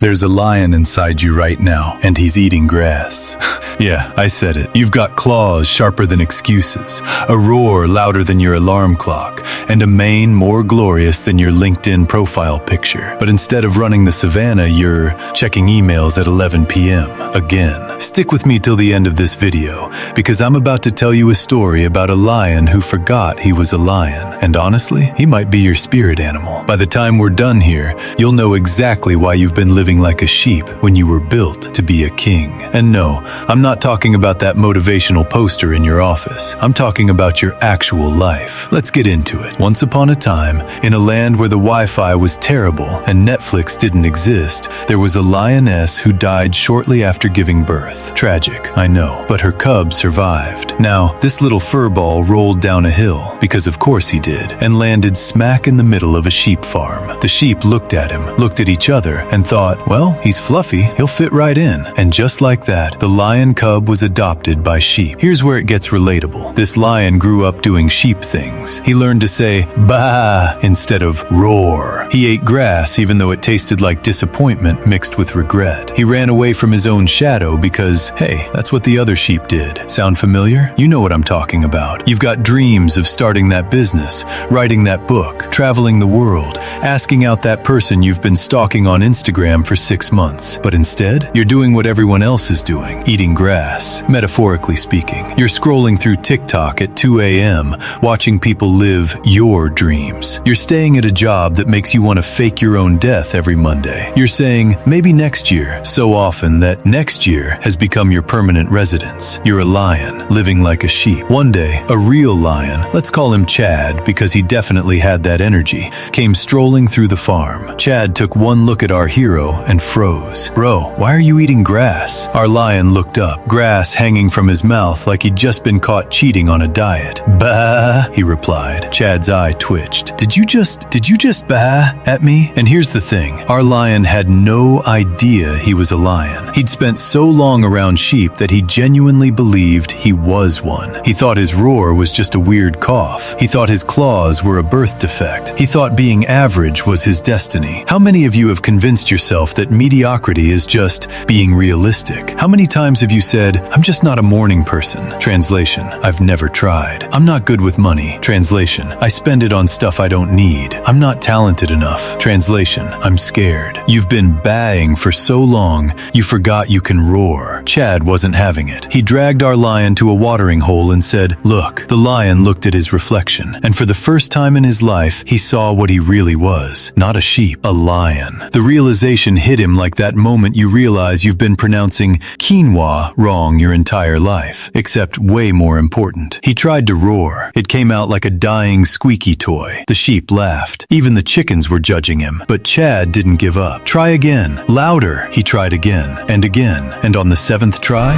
There's a lion inside you right now, and he's eating grass. Yeah, I said it. You've got claws sharper than excuses, a roar louder than your alarm clock, and a mane more glorious than your LinkedIn profile picture. But instead of running the savannah, you're checking emails at 11 p.m. again. Stick with me till the end of this video, because I'm about to tell you a story about a lion who forgot he was a lion. And honestly, he might be your spirit animal. By the time we're done here, you'll know exactly why you've been living like a sheep when you were built to be a king. And no, I'm not talking about that motivational poster in your office. I'm talking about your actual life. Let's get into it. Once upon a time, in a land where the Wi-Fi was terrible and Netflix didn't exist, there was a lioness who died shortly after giving birth. Tragic, I know, but her cub survived. Now, this little furball rolled down a hill, because of course he did, and landed smack in the middle of a sheep farm. The sheep looked at him, looked at each other, and thought, well, he's fluffy, he'll fit right in. And just like that, the lion cub was adopted by sheep. Here's where it gets relatable. This lion grew up doing sheep things. He learned to say "bah" instead of roar. He ate grass even though it tasted like disappointment mixed with regret. He ran away from his own shadow because, hey, that's what the other sheep did. Sound familiar? You know what I'm talking about. You've got dreams of starting that business, writing that book, traveling the world, asking out that person you've been stalking on Instagram for 6 months. But instead, you're doing what everyone else is doing, eating grass, metaphorically speaking. You're scrolling through TikTok at 2 a.m., watching people live your dreams. You're staying at a job that makes you want to fake your own death every Monday. You're saying, maybe next year, so often that next year has become your permanent residence. You're a lion, living like a sheep. One day, a real lion, let's call him Chad because he definitely had that energy, came strolling through the farm. Chad took one look at our hero and froze. Bro, why are you eating grass? Our lion looked up, grass hanging from his mouth like he'd just been caught cheating on a diet. Bah, he replied. Chad's eye twitched. Did you just bah at me? And here's the thing, our lion had no idea he was a lion. He'd spent so long around sheep that he genuinely believed he was one. He thought his roar was just a weird cough. He thought his claws were a birth defect. He thought being average was his destiny. How many of you have convinced yourself that mediocrity is just being realistic? How many times have you said, I'm just not a morning person? Translation, I've never tried. I'm not good with money. Translation, I spend it on stuff I don't need. I'm not talented enough. Translation, I'm scared. You've been baaing for so long, you forgot you can roar. Chad wasn't having it. He dragged our lion to a watering hole and said, look. The lion looked at his reflection, and for the first time in his life, he saw what he really was. Not a sheep, a lion. The realization hit him like that moment you realize you've been pronouncing quinoa wrong your entire life. Except way more important. He tried to roar. It came out like a dying squeaky toy. The sheep laughed. Even the chickens were judging him. But Chad didn't give up. Try again. Louder. He tried again. And on the 7th try,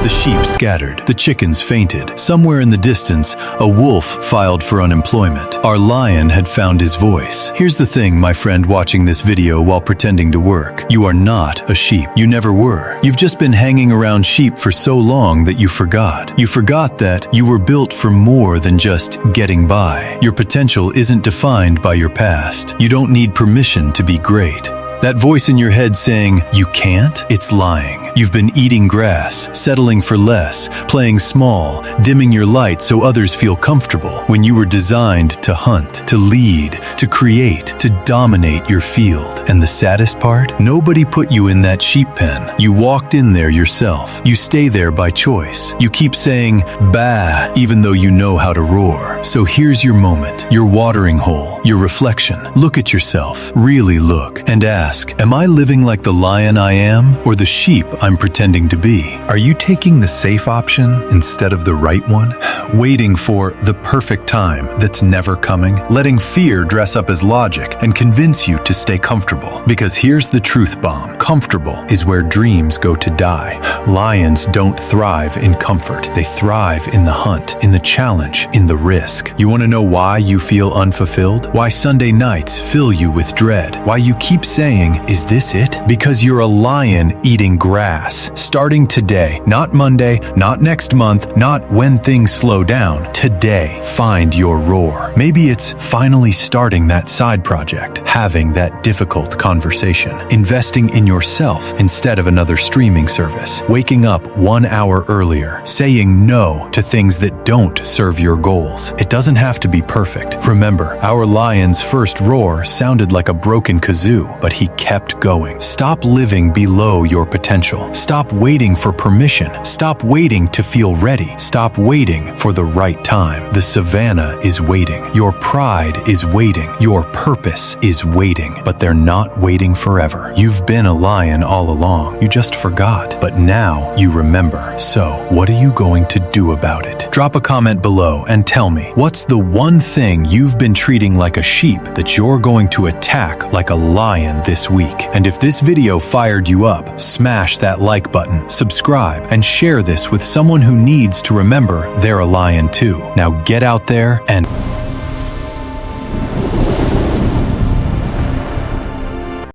the sheep scattered. The chickens fainted. Somewhere in the distance, a wolf filed for unemployment. Our lion had found his voice. Here's the thing, my friend watching this video while pretending to work. You are not a sheep. You never were. You've just been hanging around sheep for so long that you forgot. You forgot that you were built for more than just getting by. Your potential isn't defined by your past. You don't need permission to be great. That voice in your head saying, you can't? It's lying. You've been eating grass, settling for less, playing small, dimming your light so others feel comfortable, when you were designed to hunt, to lead, to create, to dominate your field. And the saddest part? Nobody put you in that sheep pen. You walked in there yourself. You stay there by choice. You keep saying, bah, even though you know how to roar. So here's your moment, your watering hole, your reflection. Look at yourself, really look, and ask, am I living like the lion I am, or the sheep I'm pretending to be? Are you taking the safe option instead of the right one? Waiting for the perfect time that's never coming? Letting fear dress up as logic and convince you to stay comfortable? Because here's the truth bomb. Comfortable is where dreams go to die. Lions don't thrive in comfort. They thrive in the hunt, in the challenge, in the risk. You want to know why you feel unfulfilled? Why Sunday nights fill you with dread. Why you keep saying, "Is this it?" Because you're a lion eating grass. Starting today, not Monday, not next month, not when things slow down. Today, find your roar. Maybe it's finally starting that side project, having that difficult conversation, investing in yourself instead of another streaming service, waking up 1 hour earlier, saying no to things that don't serve your goals. It doesn't have to be perfect. Remember, our lion's first roar sounded like a broken kazoo, but he kept going. Stop living below your potential. Stop waiting for permission. Stop waiting to feel ready. Stop waiting for the right time. The savannah is waiting. Your pride is waiting. Your purpose is waiting. But they're not waiting forever. You've been a lion all along. You just forgot. But now you remember. So, what are you going to do about it? Drop a comment below and tell me, what's the one thing you've been treating like a sheep that you're going to attack like a lion this week? And if this video fired you up, smash that like button, subscribe, and share this with someone who needs to remember they're a lion too. Now get out there and